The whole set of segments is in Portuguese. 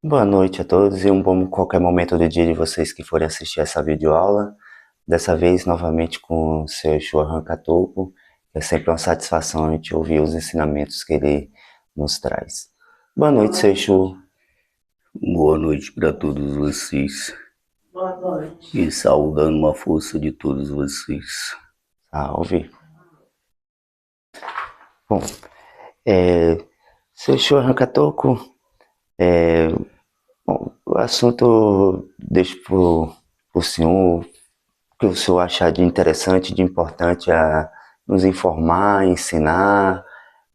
Boa noite a todos e um bom qualquer momento do dia de vocês que forem assistir essa videoaula. Dessa vez, novamente com o seu Exu Arrancatoco. É sempre uma satisfação a gente ouvir os ensinamentos que ele nos traz. Boa noite, seu Exu. Boa noite para todos vocês. E saudando uma força de todos vocês. Salve. Bom, seu Exu Arrancatoco, o assunto deixo pro senhor, o que o senhor achar de interessante, de importante a nos informar, ensinar,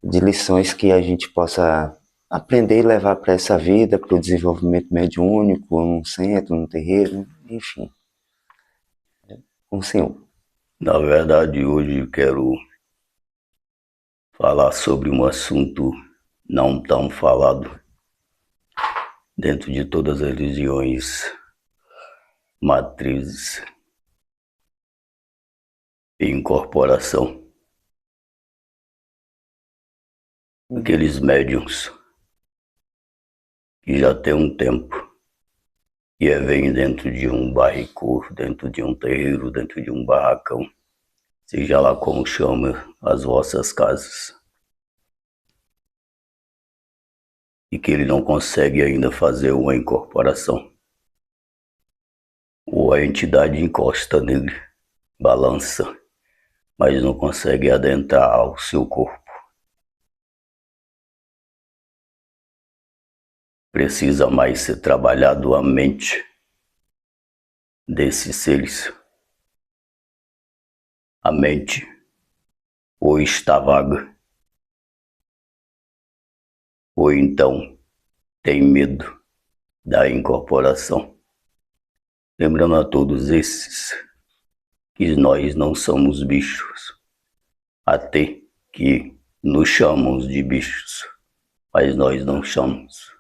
de lições que a gente possa aprender e levar para essa vida, para o desenvolvimento mediúnico, num centro, num terreiro, enfim, com o senhor. Na verdade, hoje eu quero falar sobre um assunto não tão falado dentro de todas as religiões matrizes e incorporação. Aqueles médiums que já têm um tempo e vêm dentro de um barricô, dentro de um terreiro, dentro de um barracão, seja lá como chama as vossas casas, e que ele não consegue ainda fazer uma incorporação. Ou a entidade encosta nele, balança, mas não consegue adentrar ao seu corpo. Precisa mais ser trabalhado a mente desses seres. A mente ou está vaga, ou então tem medo da incorporação. Lembrando a todos esses que nós não somos bichos, até que nos chamamos de bichos, mas nós não somos.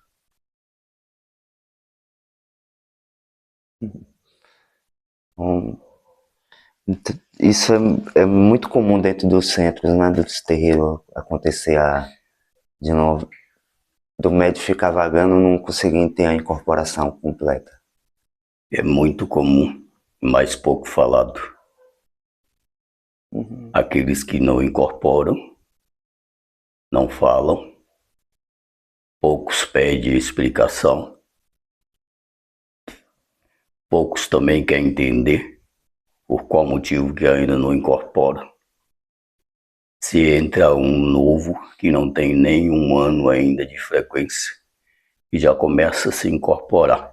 Então, isso é muito comum dentro dos centros, né, dos terreiros, acontecer de novo, do médico ficar vagando e não conseguir ter a incorporação completa. É muito comum, mas pouco falado. Aqueles que não incorporam, não falam, poucos pedem explicação, poucos também querem entender por qual motivo que ainda não incorporam. Se entra um novo que não tem nem um ano ainda de frequência e já começa a se incorporar.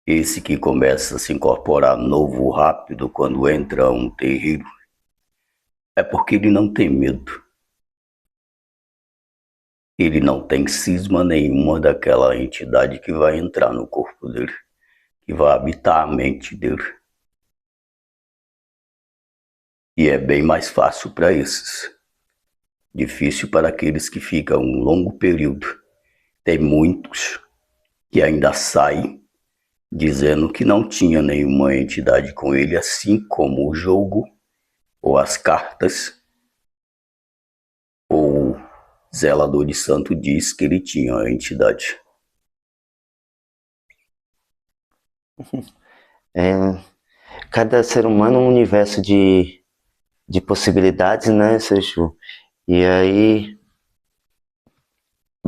Esse que começa a se incorporar novo rápido quando entra um terreiro é porque ele não tem medo. Ele não tem cisma nenhuma daquela entidade que vai entrar no corpo dele, que vai habitar a mente dele. E é bem mais fácil para esses. Difícil para aqueles que ficam um longo período. Tem muitos que ainda saem dizendo que não tinha nenhuma entidade com ele, assim como o jogo, ou as cartas, ou o zelador de santo diz que ele tinha a entidade. É, cada ser humano é um universo de possibilidades, né, seu Exu? E aí,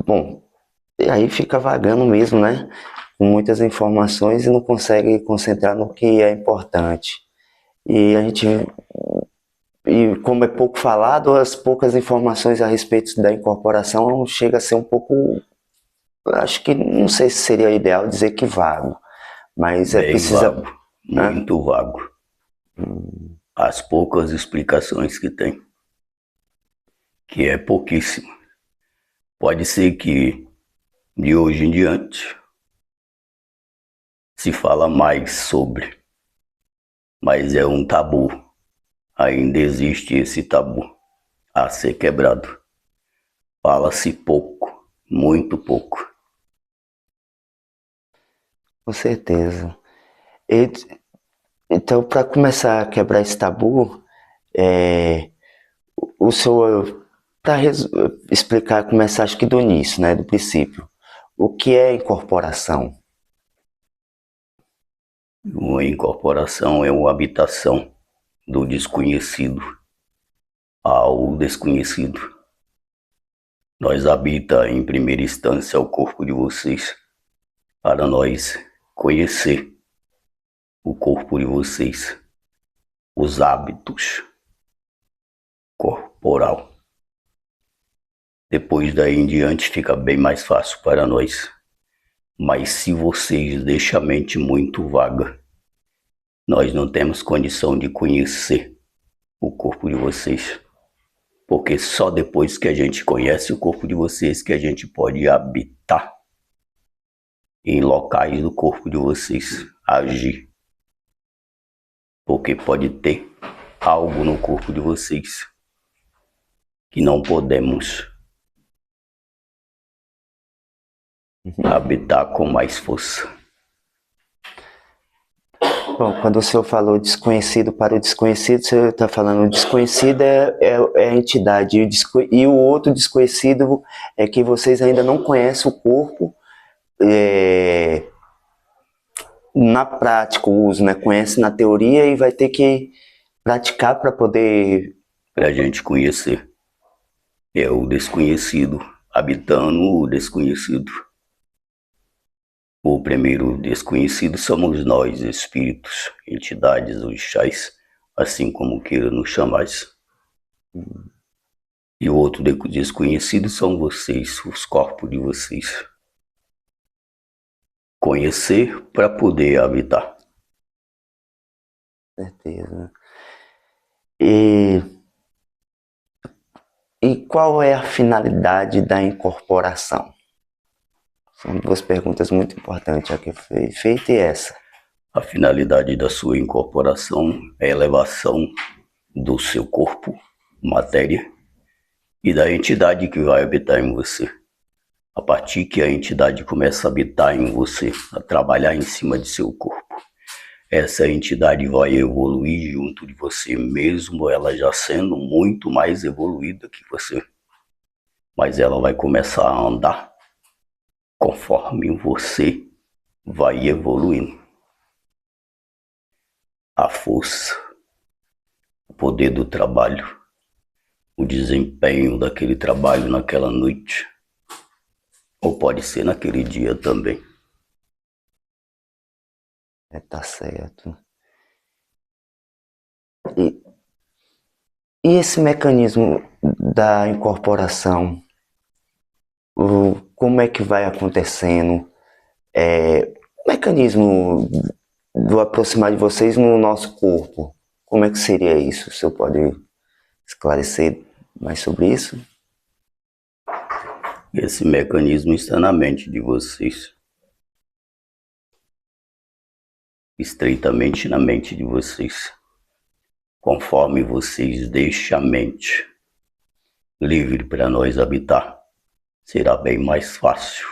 bom, e aí fica vagando mesmo, né? Com muitas informações e não consegue concentrar no que é importante. E a gente, e como é pouco falado, as poucas informações a respeito da incorporação chega a ser um pouco, acho que não sei se seria ideal dizer que vago, mas é Bem precisa, vago, né? muito vago. As poucas explicações que tem, que é pouquíssimo. Pode ser que de hoje em diante se fala mais sobre, mas é um tabu. Ainda existe esse tabu a ser quebrado. Fala-se pouco, muito pouco. Com certeza. E, então, para começar a quebrar esse tabu, é, o senhor tentar explicar, começar acho que do início, né, do princípio. O que é incorporação? Uma incorporação é uma habitação do desconhecido ao desconhecido. Nós habita em primeira instância o corpo de vocês para nós conhecer o corpo de vocês, os hábitos corporal. Depois daí em diante fica bem mais fácil para nós. Mas se vocês deixam a mente muito vaga, nós não temos condição de conhecer o corpo de vocês. Porque só depois que a gente conhece o corpo de vocês que a gente pode habitar em locais do corpo de vocês, agir. Porque pode ter algo no corpo de vocês que não podemos habitar com mais força. Bom, quando o senhor falou desconhecido para o desconhecido, você está falando o desconhecido é a entidade, e o outro desconhecido é que vocês ainda não conhecem o corpo na prática, o uso, né? Conhece na teoria e vai ter que praticar para poder... Para a gente conhecer. É o desconhecido, habitando o desconhecido. O primeiro desconhecido somos nós, espíritos, entidades, orixás, assim como queira nos chamar. E o outro desconhecido são vocês, os corpos de vocês. Conhecer para poder habitar. Certeza. E qual é a finalidade da incorporação? São duas perguntas muito importantes, a que foi feita e essa. A finalidade da sua incorporação é a elevação do seu corpo, matéria, e da entidade que vai habitar em você. A partir que a entidade começa a habitar em você, a trabalhar em cima de seu corpo, essa entidade vai evoluir junto de você, mesmo ela já sendo muito mais evoluída que você. Mas ela vai começar a andar conforme você vai evoluindo. A força, o poder do trabalho, o desempenho daquele trabalho naquela noite, ou pode ser naquele dia também. Tá certo. E esse mecanismo da incorporação, como é que vai acontecendo? O mecanismo do aproximar de vocês no nosso corpo, como é que seria isso? O senhor pode esclarecer mais sobre isso? Esse mecanismo está na mente de vocês. Estreitamente na mente de vocês. Conforme vocês deixam a mente livre para nós habitar, será bem mais fácil.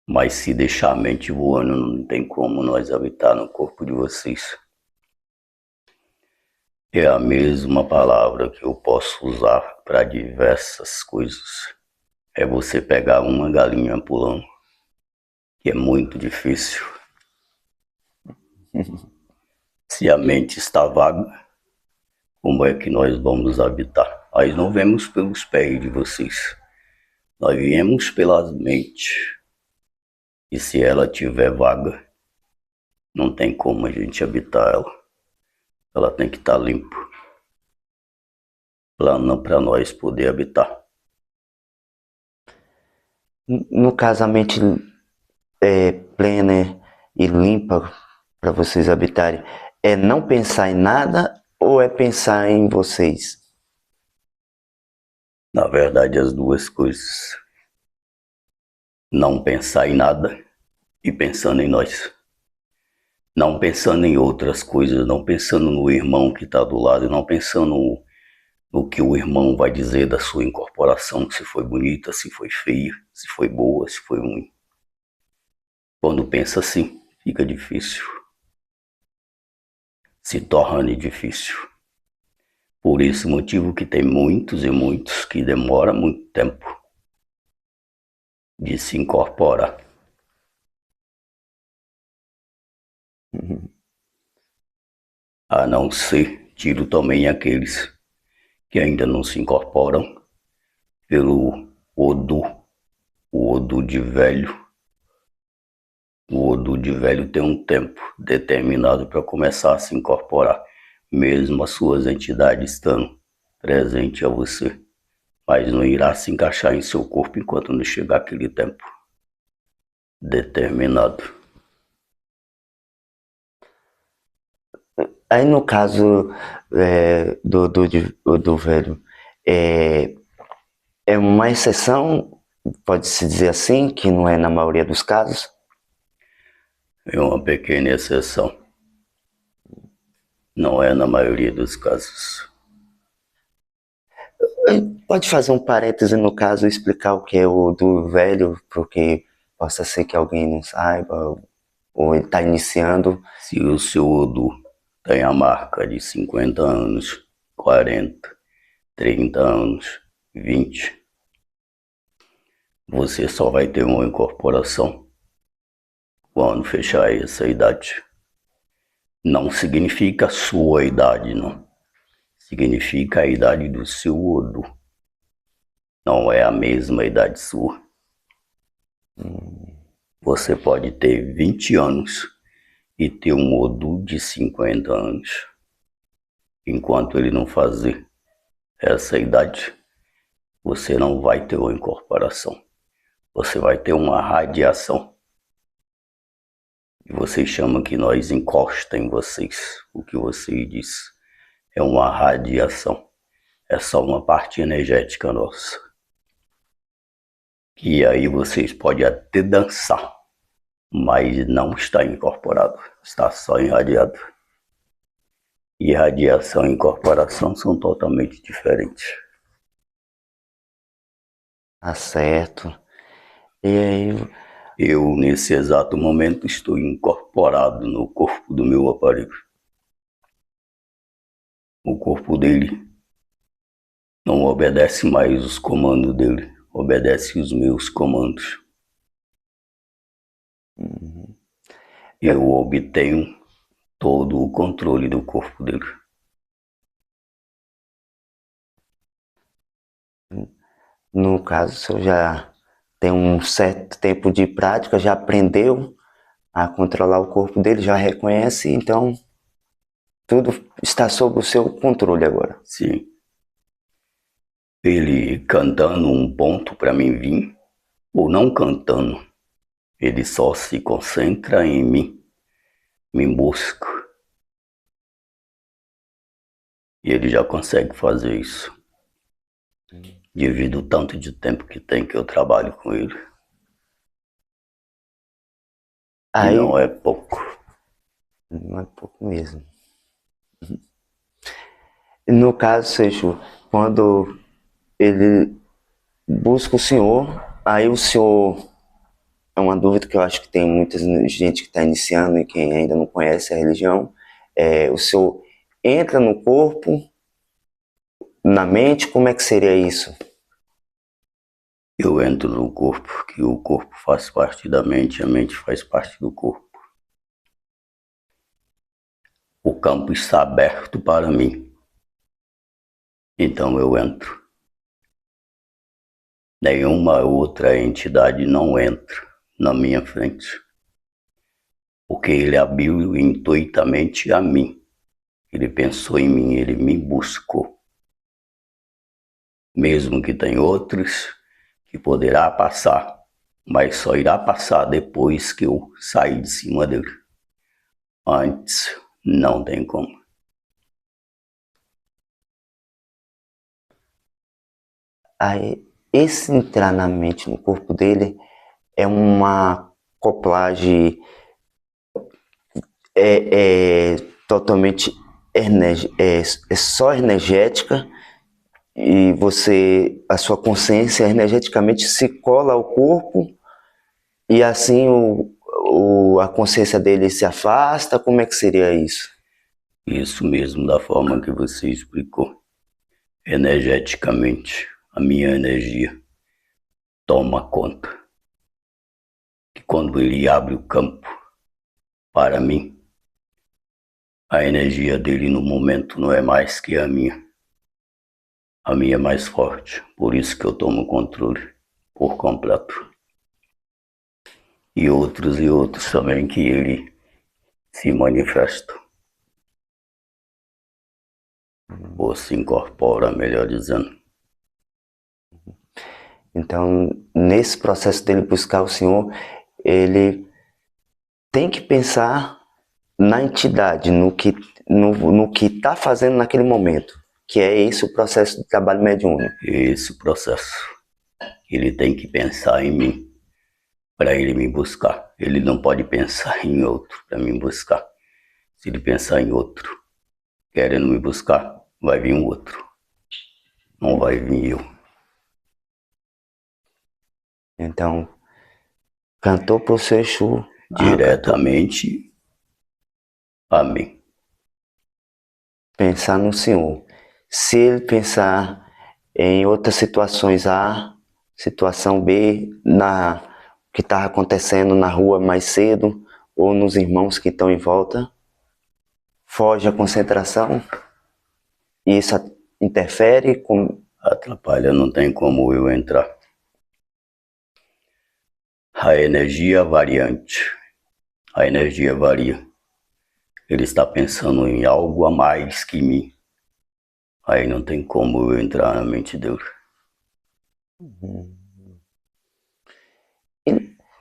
Mas se deixar a mente voando, não tem como nós habitar no corpo de vocês. É a mesma palavra que eu posso usar para diversas coisas. É você pegar uma galinha pulando, que é muito difícil. Se a mente está vaga, como é que nós vamos habitar? Nós não vemos pelos pés de vocês. Nós viemos pelas mentes. E se ela estiver vaga, não tem como a gente habitar ela. Ela tem que estar limpa. Plana para nós poder habitar. No caso, a mente plena e limpa para vocês habitarem, é não pensar em nada ou é pensar em vocês? Na verdade, as duas coisas. Não pensar em nada e pensando em nós. Não pensando em outras coisas, não pensando no irmão que está do lado, não pensando no que o irmão vai dizer da sua incorporação, se foi bonita, se foi feia, se foi boa, se foi ruim. Quando pensa assim, fica difícil. Se torna difícil. Por esse motivo que tem muitos e muitos que demora muito tempo de se incorporar. A não ser, tiro também aqueles que ainda não se incorporam pelo Odu, o Odu de velho. O Odu de velho tem um tempo determinado para começar a se incorporar, mesmo as suas entidades estando presente a você, mas não irá se encaixar em seu corpo enquanto não chegar aquele tempo determinado. Aí no caso do velho, é uma exceção, pode-se dizer assim, que não é na maioria dos casos? É uma pequena exceção. Não é na maioria dos casos. Pode fazer um parêntese no caso e explicar o que é o do velho, porque possa ser que alguém não saiba, ou ele está iniciando. Se o seu Odu tem a marca de 50 anos, 40, 30 anos, 20, você só vai ter uma incorporação quando fechar essa idade. Não significa a sua idade, não. Significa a idade do seu Odu. Não é a mesma idade sua. Você pode ter 20 anos e ter um Odu de 50 anos. Enquanto ele não fazer essa idade, você não vai ter uma incorporação. Você vai ter uma radiação. E vocês chamam que nós encosta em vocês. O que você diz é uma radiação. É só uma parte energética nossa. E aí vocês podem até dançar, mas não está incorporado. Está só irradiado. E radiação e incorporação são totalmente diferentes. Tá certo. E aí, Eu, nesse exato momento, estou incorporado no corpo do meu aparelho. O corpo dele não obedece mais os comandos dele, obedece os meus comandos. Eu obtenho todo o controle do corpo dele. no caso, o senhor já tem um certo tempo de prática, já aprendeu a controlar o corpo dele, já reconhece, então tudo está sob o seu controle agora. Sim. Ele cantando um ponto para mim vir, ou não cantando, ele só se concentra em mim, me busca. E ele já consegue fazer isso. Devido ao tanto de tempo que tem que eu trabalho com ele. Aí, E não é pouco. não é pouco mesmo. No caso, Seixo, quando ele busca o senhor, aí o senhor, é uma dúvida que eu acho que tem muita gente que está iniciando e quem ainda não conhece a religião, o senhor entra no corpo, na mente, como é que seria isso? Eu entro no corpo, que o corpo faz parte da mente, a mente faz parte do corpo. O campo está aberto para mim. Então eu entro. Nenhuma outra entidade não entra na minha frente. Porque ele abriu intuitamente a mim. Ele pensou em mim, ele me buscou. Mesmo que tem outros que poderá passar, mas só irá passar depois que eu sair de cima dele. Antes, não tem como. Aí, esse entrar na mente, no corpo dele, é uma acoplagem totalmente só energética, e você, a sua consciência energeticamente se cola ao corpo e assim a consciência dele se afasta. Como é que seria isso? Isso mesmo, da forma que você explicou. energeticamente, a minha energia toma conta. Que quando ele abre o campo para mim, a energia dele no momento não é mais que a minha. A minha é mais forte, por isso que eu tomo o controle por completo. E outros também que ele se manifesta. Ou se incorpora, melhor dizendo. Então, nesse processo dele buscar o Senhor, ele tem que pensar na entidade, no que está fazendo naquele momento, que é esse o processo de trabalho mediúnico. Esse processo. Ele tem que pensar em mim para ele me buscar. Ele não pode pensar em outro para me buscar. Se ele pensar em outro, querendo me buscar, vai vir um outro. Não vai vir eu. Então, cantou pro seu Exu. Diretamente a mim. Pensar no Senhor. Se ele pensar em outras situações A, situação B, o que estava acontecendo na rua mais cedo, ou nos irmãos que estão em volta, foge a concentração, e isso interfere com... Atrapalha, não tem como eu entrar. A energia variante. A energia varia. Ele está pensando em algo a mais que mim. Aí não tem como eu entrar na mente dele.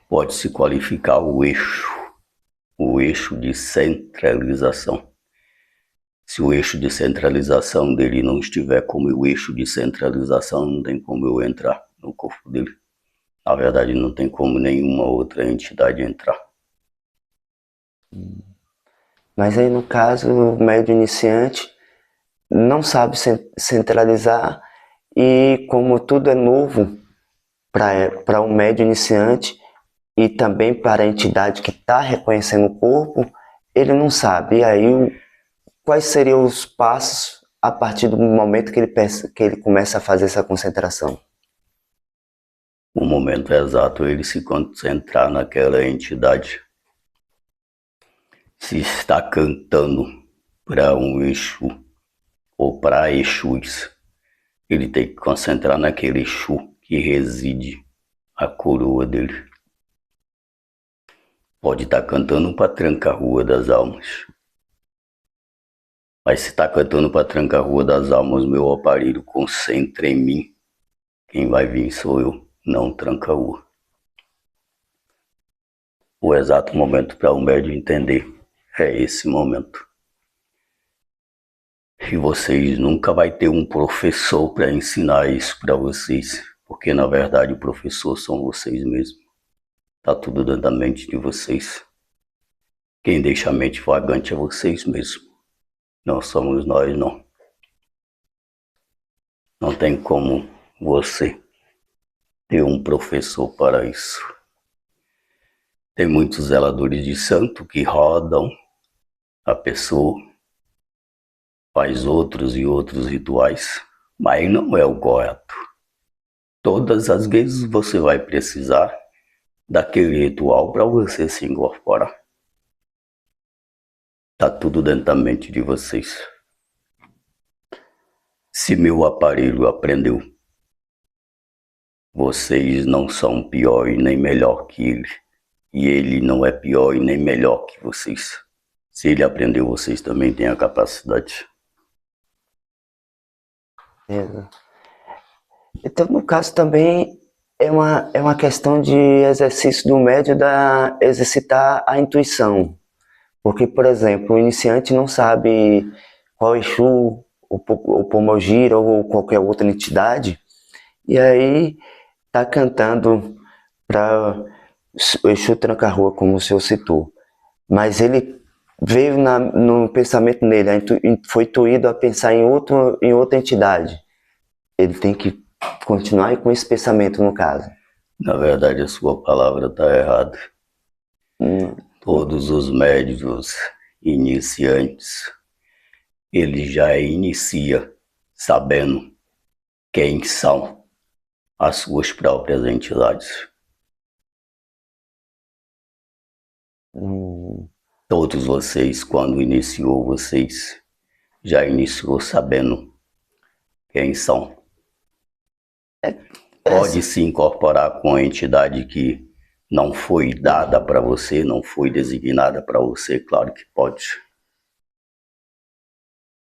Pode se qualificar o eixo de centralização. Se o eixo de centralização dele não estiver como o eixo de centralização, não tem como eu entrar no corpo dele. Na verdade, não tem como nenhuma outra entidade entrar. Mas aí, no caso, o médium iniciante não sabe centralizar, e como tudo é novo para um médium iniciante e também para a entidade que está reconhecendo o corpo, ele não sabe. E aí, quais seriam os passos a partir do momento que ele começa a fazer essa concentração? O momento exato é ele se concentrar naquela entidade. Se está cantando para um Exu ou para Exus, ele tem que concentrar naquele Exu que reside a coroa dele. Pode estar cantando para tranca-rua das almas. Mas se está cantando para tranca-rua das almas, meu aparelho concentra em mim. Quem vai vir sou eu, não tranca-rua. O exato momento para o médium entender é esse momento. E vocês nunca vai ter um professor para ensinar isso para vocês, porque na verdade o professor são vocês mesmos. Tá tudo dentro da mente de vocês. Quem deixa a mente vagante é vocês mesmos. Não somos nós, não. Não tem como você ter um professor para isso. Tem muitos zeladores de santo que rodam a pessoa, faz outros e outros rituais, mas não é o correto. Todas as vezes você vai precisar daquele ritual para você se incorporar. Tá tudo dentro da mente de vocês. Se meu aparelho aprendeu, vocês não são pior e nem melhor que ele. E ele não é pior e nem melhor que vocês. Se ele aprendeu, vocês também têm a capacidade. Então, no caso também é uma questão de exercício do médium exercitar a intuição. Porque, por exemplo, o iniciante não sabe qual Exu, ou Pomogira, ou qualquer outra entidade, e aí tá cantando para o Exu Tranca-Rua, como o senhor citou. Mas ele veio no pensamento dele, foi intuído a pensar em outra entidade. Ele tem que continuar com esse pensamento, no caso. Na verdade, a sua palavra está errada. Todos os médios iniciantes, ele já inicia sabendo quem são as suas próprias entidades. Todos vocês, quando iniciou, vocês já iniciou sabendo quem são. Pode se incorporar com a entidade que não foi dada para você, não foi designada para você, claro que pode.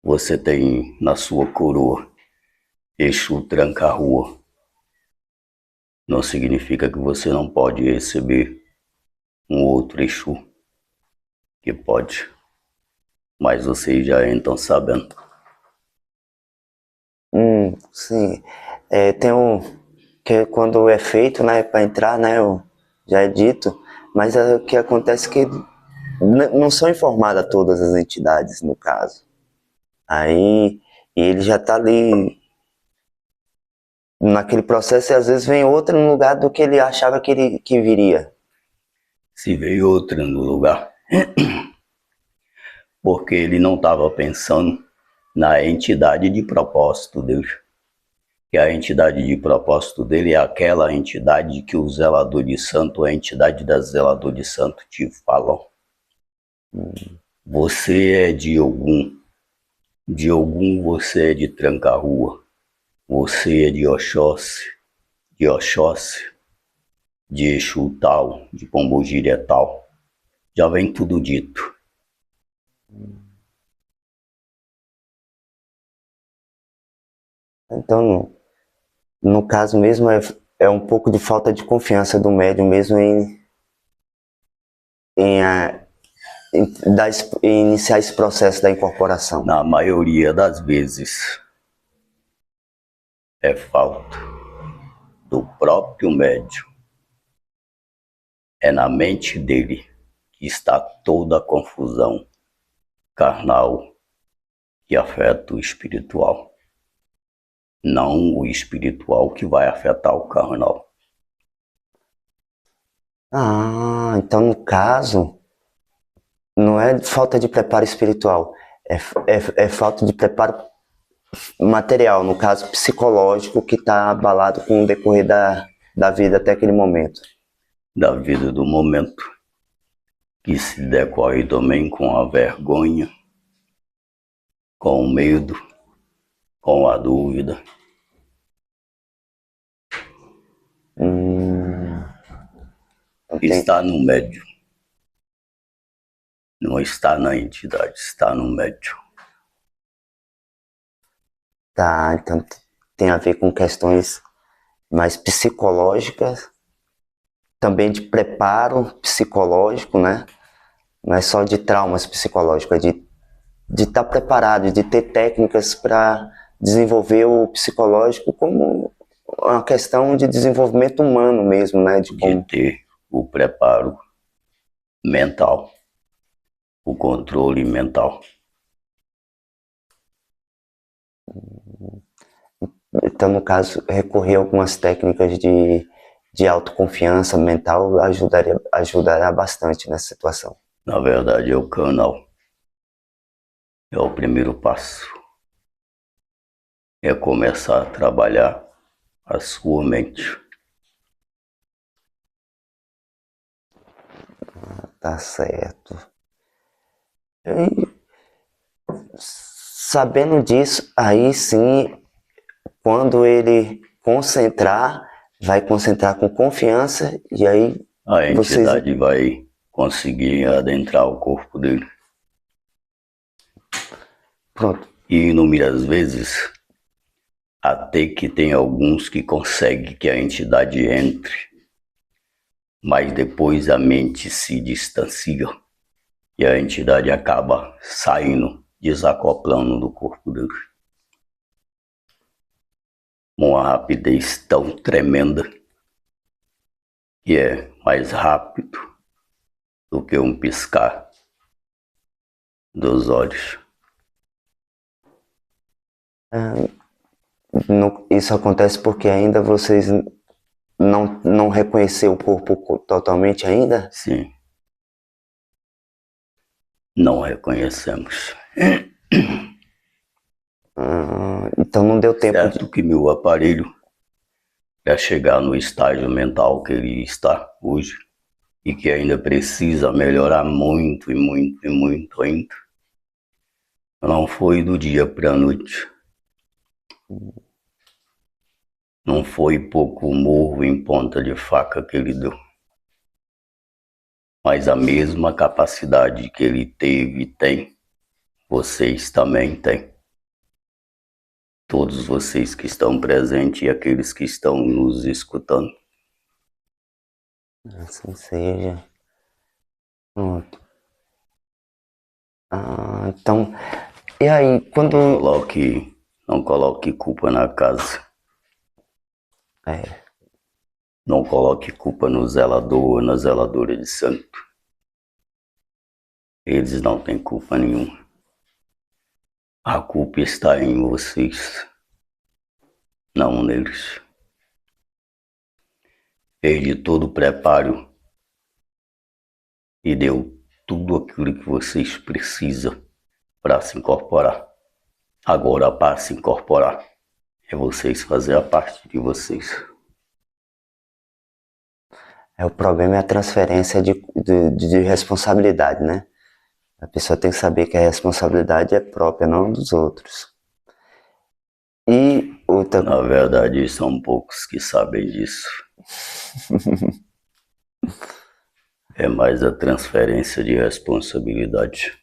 Você tem na sua coroa Exu Tranca-Rua. Não significa que você não pode receber um outro Exu, que pode, mas vocês já entram sabendo. Sim. Tem que quando é feito, né, para entrar, né, já é dito, mas o que acontece é que não são informadas todas as entidades, no caso. Aí ele já está ali naquele processo e às vezes vem outra no lugar do que ele achava que viria. Se veio outra no lugar, porque ele não estava pensando na entidade de propósito dele. Que a entidade de propósito dele é aquela entidade que o zelador de santo, a entidade da zelador de santo te falam. Você é de Ogum você é de Tranca-Rua, você é de Oxóssi, de Exu tal, de Pombogira tal. Já vem tudo dito. Então, no caso mesmo, é um pouco de falta de confiança do médium mesmo em iniciar esse processo da incorporação. Na maioria das vezes, é falta do próprio médium. É na mente dele que está toda a confusão carnal que afeta o espiritual. Não o espiritual que vai afetar o carnal. Então no caso, não é falta de preparo espiritual, é falta de preparo material, no caso psicológico, que está abalado com o decorrer da vida até aquele momento. Da vida do momento, que se decorre também com a vergonha, com o medo, com a dúvida. Está no médium. Não está na entidade, está no médium. Tá, então tem a ver com questões mais psicológicas, também de preparo psicológico, né? Não é só de traumas psicológicos, é de estar preparado, de ter técnicas para desenvolver o psicológico como uma questão de desenvolvimento humano mesmo, né? De ter o preparo mental, o controle mental. Então, no caso, recorrer a algumas técnicas de autoconfiança mental ajudaria bastante nessa situação. Na verdade, é o canal. É o primeiro passo. É começar a trabalhar a sua mente. Tá certo. E, sabendo disso, aí sim, quando ele concentrar, vai concentrar com confiança e aí a entidade vai conseguir adentrar o corpo dele. Pronto. E inúmeras vezes, até que tem alguns que conseguem que a entidade entre, mas depois a mente se distancia e a entidade acaba saindo, desacoplando do corpo dele. Uma rapidez tão tremenda que é mais rápido do que um piscar dos olhos. Isso acontece porque ainda vocês não reconheceram o corpo totalmente ainda? Sim. Não reconhecemos. Então não deu tempo Certo que meu aparelho, para chegar no estágio mental que ele está hoje, e que ainda precisa melhorar muito e muito e muito ainda, não foi do dia para a noite. Não foi pouco morro em ponta de faca que ele deu. Mas a mesma capacidade que ele teve e tem, vocês também têm. Todos vocês que estão presentes e aqueles que estão nos escutando. Assim seja. Pronto. Então, e aí, quando... Não coloque culpa na casa. É, Não coloque culpa no zelador ou na zeladora de santo. Eles não têm culpa nenhuma. A culpa está em vocês, não neles. Fez de todo o preparo e deu tudo aquilo que vocês precisam para se incorporar. Agora, para se incorporar, é vocês fazer a parte de vocês. o problema é a transferência de responsabilidade, né? A pessoa tem que saber que a responsabilidade é própria, não dos outros. E outra... Na verdade, são poucos que sabem disso. É mais a transferência de responsabilidade.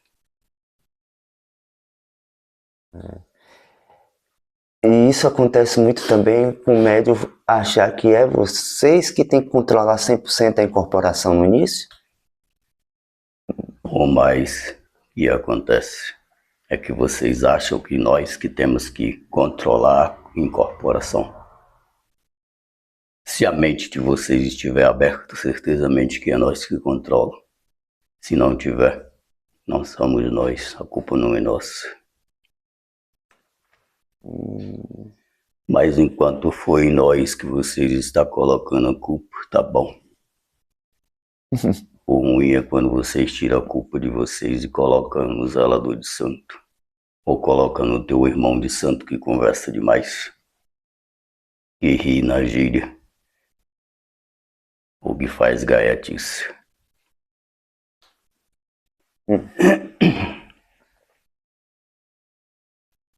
E isso acontece muito também com o médium achar que é vocês que tem que controlar 100% a incorporação no início? O mais que acontece é que vocês acham que nós que temos que controlar a incorporação. Se a mente de vocês estiver aberta, certezamente que é nós que controla. Se não tiver, não somos nós, a culpa não é nossa. Mas enquanto for em nós que vocês estão colocando a culpa, tá bom. O ruim é quando vocês tiram a culpa de vocês e colocam no zelador de santo. Ou colocam no teu irmão de santo que conversa demais. Que ri na gíria. Ou que faz gaiatice.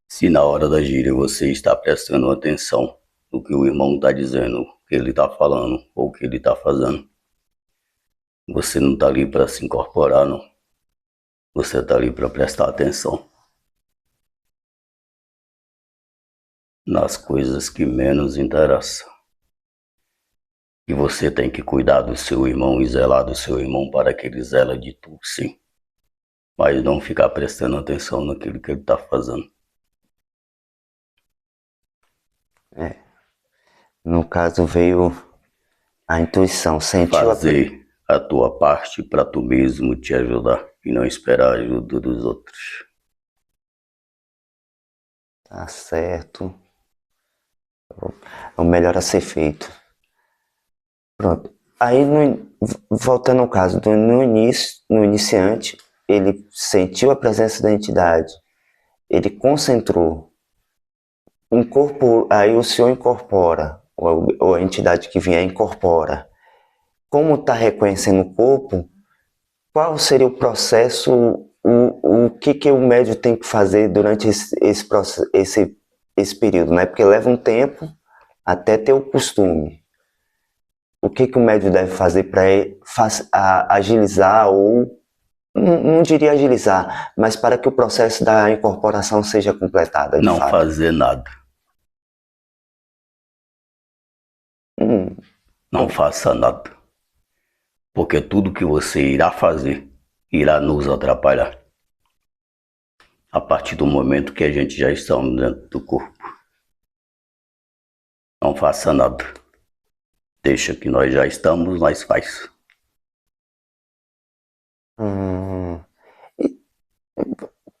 Se na hora da gíria você está prestando atenção no que o irmão está dizendo, o que ele está falando ou o que ele está fazendo, você não está ali para se incorporar, não. Você está ali para prestar atenção nas coisas que menos interessam. E você tem que cuidar do seu irmão e zelar do seu irmão para que ele zela de tudo, sim. Mas não ficar prestando atenção naquilo que ele está fazendo. No caso veio a intuição, sentiu Fazer a tua parte para tu mesmo te ajudar e não esperar a ajuda dos outros. Tá certo. É o melhor a ser feito. Pronto. Aí, voltando ao caso, no início, no iniciante, ele sentiu a presença da entidade, ele concentrou, aí o senhor incorpora, ou a entidade que vier incorpora. Como está reconhecendo o corpo, qual seria o processo, o que o médium tem que fazer durante esse período, né? Porque leva um tempo até ter o costume. O que o médium deve fazer para agilizar ou, não diria agilizar, mas para que o processo da incorporação seja completado? Não fazer nada. Não faça nada. Porque tudo que você irá fazer irá nos atrapalhar. A partir do momento que a gente já está dentro do corpo. Não faça nada. Deixa que nós já estamos, nós faz.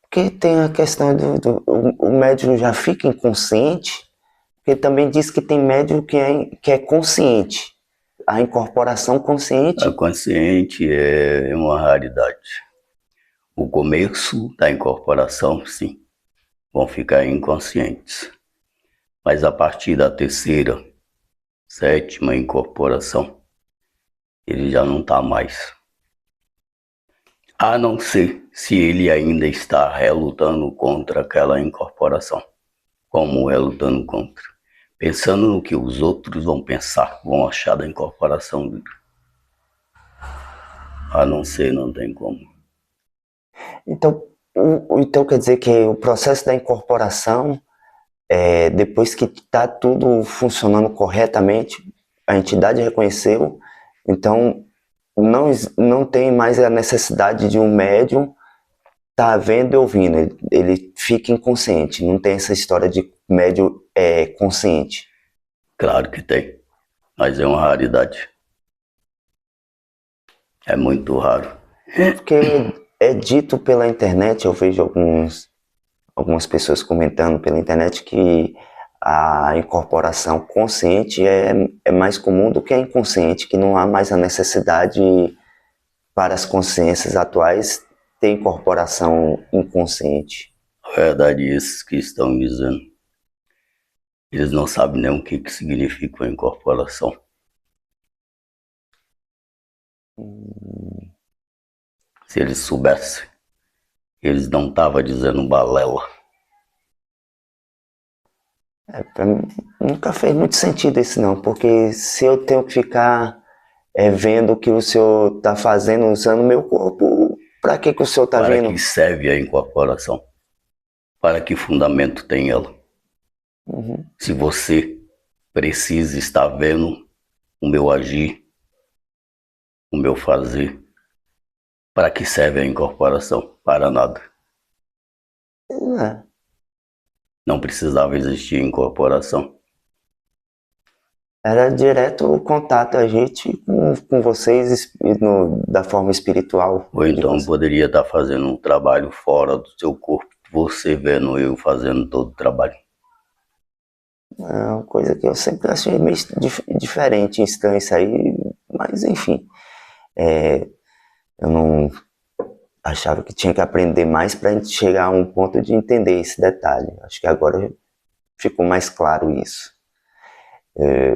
Porque tem a questão o médium já fica inconsciente, porque também diz que tem médium que é consciente. A incorporação consciente... A consciente é uma raridade. O começo da incorporação, sim, vão ficar inconscientes. Mas a partir da terceira, sétima incorporação, ele já não está mais. A não ser se ele ainda está relutando contra aquela incorporação. Como relutando contra? Pensando no que os outros vão pensar, vão achar da incorporação dele. A não ser, não tem como. Então quer dizer que o processo da incorporação, depois que está tudo funcionando corretamente, a entidade reconheceu, então não tem mais a necessidade de um médium estar vendo e ouvindo, ele fica inconsciente, não tem essa história de médium consciente. Claro que tem, mas é uma raridade. É muito raro. Porque é dito pela internet, eu vejo algumas pessoas comentando pela internet que a incorporação consciente é mais comum do que a inconsciente, que não há mais a necessidade para as consciências atuais ter incorporação inconsciente. A verdade é esses que estão dizendo. Eles não sabem nem o que significa a incorporação. Se eles soubessem, eles não estavam dizendo balela. Pra mim, nunca fez muito sentido isso não, porque se eu tenho que ficar vendo o que o senhor está fazendo usando o meu corpo, para que o senhor está vendo? Para que serve a incorporação? Para que fundamento tem ela? Uhum. Se você precisa estar vendo o meu agir, o meu fazer, para que serve a incorporação? Para nada. Não precisava existir incorporação. Era direto o contato a gente com vocês da forma espiritual. Ou então poderia estar fazendo um trabalho fora do seu corpo, você vendo eu fazendo todo o trabalho. É uma coisa que eu sempre achei meio diferente, estranho isso aí, mas enfim. Eu não achava que tinha que aprender mais para a gente chegar a um ponto de entender esse detalhe. Acho que agora ficou mais claro isso.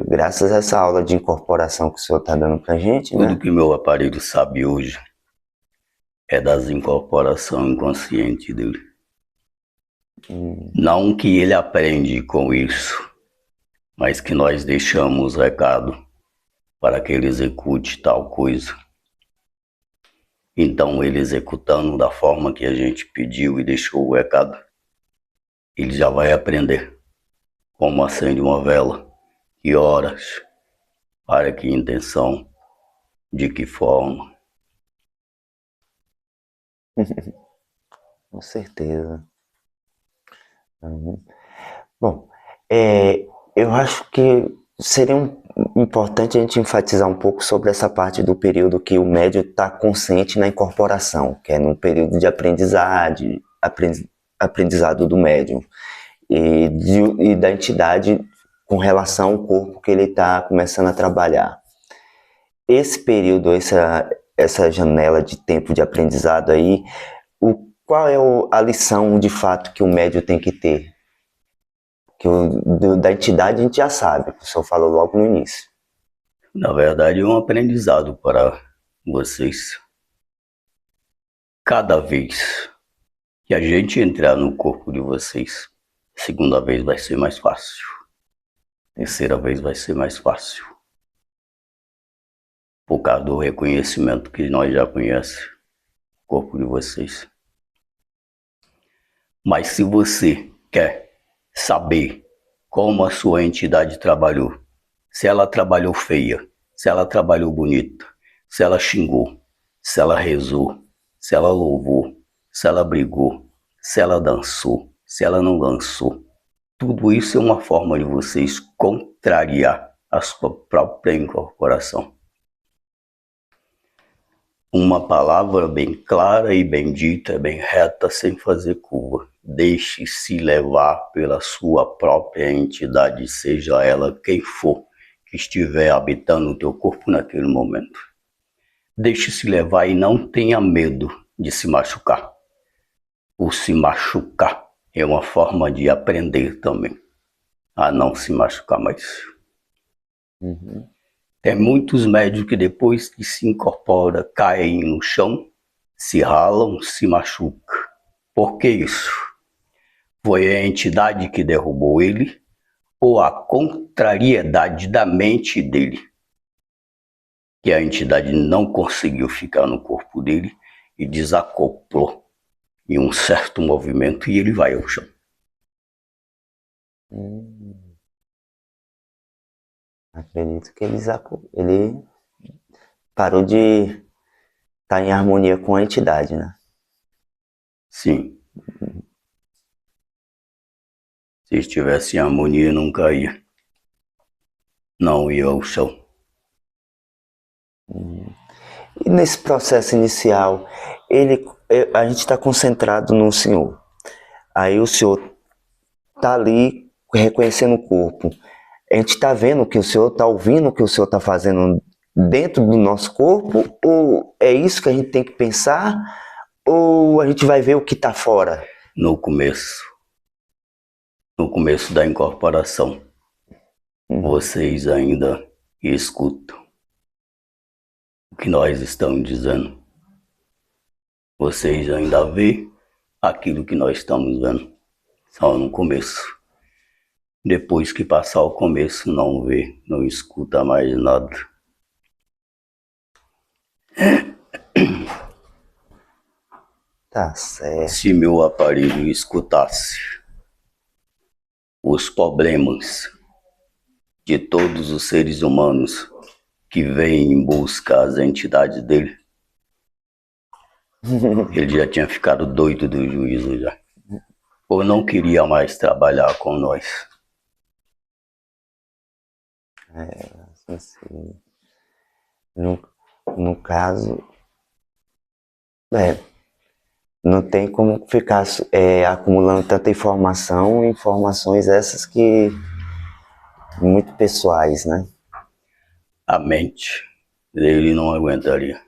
Graças a essa aula de incorporação que o senhor está dando para a gente, Tudo né? que meu aparelho sabe hoje é das incorporação inconsciente dele. Não que ele aprende com isso, mas que nós deixamos recado para que ele execute tal coisa. Então, ele executando da forma que a gente pediu e deixou o recado, ele já vai aprender como acende uma vela, que horas, para que intenção, de que forma. Com certeza. Bom, eu acho que seria importante a gente enfatizar um pouco sobre essa parte do período que o médium está consciente na incorporação, que é no período de aprendizado do médium e da entidade com relação ao corpo que ele está começando a trabalhar. Esse período, essa janela de tempo de aprendizado aí, qual é a lição de fato que o médium tem que ter? Que da entidade a gente já sabe, o senhor falou logo no início. Na verdade, é um aprendizado para vocês. Cada vez que a gente entrar no corpo de vocês, a segunda vez vai ser mais fácil. A terceira vez vai ser mais fácil. Por causa do reconhecimento que nós já conhecemos o corpo de vocês. Mas se você quer saber como a sua entidade trabalhou, se ela trabalhou feia, se ela trabalhou bonita, se ela xingou, se ela rezou, se ela louvou, se ela brigou, se ela dançou, se ela não dançou, tudo isso é uma forma de vocês contrariar a sua própria incorporação. Uma palavra bem clara e bem dita, bem reta, sem fazer curva. Deixe-se levar pela sua própria entidade, seja ela quem for que estiver habitando o teu corpo naquele momento. Deixe-se levar e não tenha medo de se machucar. O se machucar é uma forma de aprender também. a não se machucar mais. Uhum. Tem muitos médios que depois que se incorpora, caem no chão, se ralam, se machucam. Por que isso? Foi a entidade que derrubou ele ou a contrariedade da mente dele? Que a entidade não conseguiu ficar no corpo dele e desacoplou em um certo movimento e ele vai ao chão. Hum. Acredito que ele parou de estar em harmonia com a entidade, né? Sim. Se estivesse em harmonia, não caía. Não ia ao chão. E nesse processo inicial, a gente está concentrado no Senhor. Aí o Senhor está ali reconhecendo o corpo. A gente está vendo que o Senhor está ouvindo o que o Senhor está fazendo dentro do nosso corpo? Ou é isso que a gente tem que pensar? Ou a gente vai ver o que está fora? No começo da incorporação, vocês ainda escutam o que nós estamos dizendo. Vocês ainda vê aquilo que nós estamos vendo. Só no começo. Depois que passar o começo, não vê, não escuta mais nada. Tá certo. Se meu aparelho escutasse os problemas de todos os seres humanos que vêm em busca das entidades dele, ele já tinha ficado doido do juízo já. Ou não queria mais trabalhar com nós. Assim, no caso, não tem como ficar acumulando tanta informações essas que muito pessoais, né? A mente dele não aguentaria.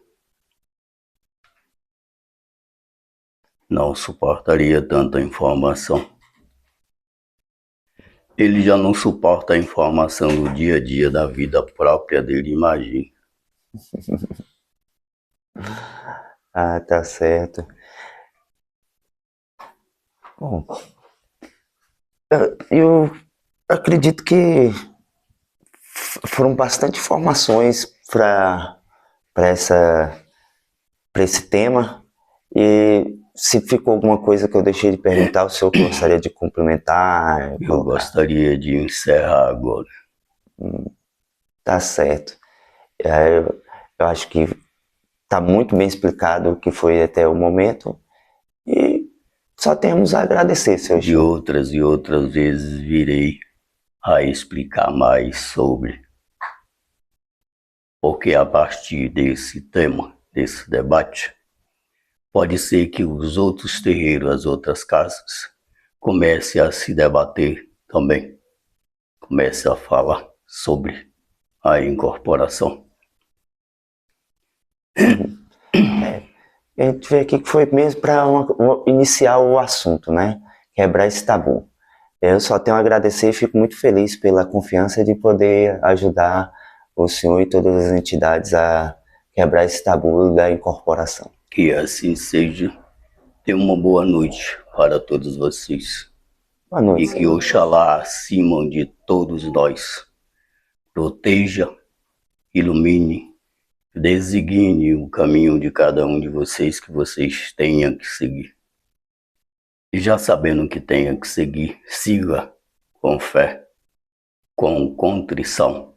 Não suportaria tanta informação. Ele já não suporta a informação do dia a dia da vida própria dele, imagine. Ah, tá certo. Bom, eu acredito que foram bastante informações para esse tema. E se ficou alguma coisa que eu deixei de perguntar, o senhor gostaria de complementar? Eu gostaria de encerrar agora. Tá certo. Eu acho que está muito bem explicado o que foi até o momento. E só temos a agradecer, seu De Chico. outras e outras vezes virei a explicar mais sobre. Porque a partir desse tema, desse debate, pode ser que os outros terreiros, as outras casas, comecem a se debater também. Comecem a falar sobre a incorporação. A gente vê aqui que foi mesmo para iniciar o assunto, né? Quebrar esse tabu. Eu só tenho a agradecer e fico muito feliz pela confiança de poder ajudar o senhor e todas as entidades a quebrar esse tabu da incorporação. Que assim seja. Tenha uma boa noite para todos vocês. Boa noite, e que Oxalá, acima de todos nós, proteja, ilumine, designe o caminho de cada um de vocês que vocês tenham que seguir. E já sabendo que tenha que seguir, siga com fé, com contrição,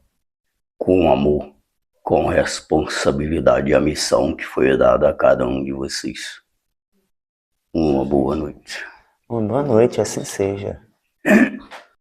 com amor, com responsabilidade a missão que foi dada a cada um de vocês. Uma boa noite. Uma boa noite, assim seja.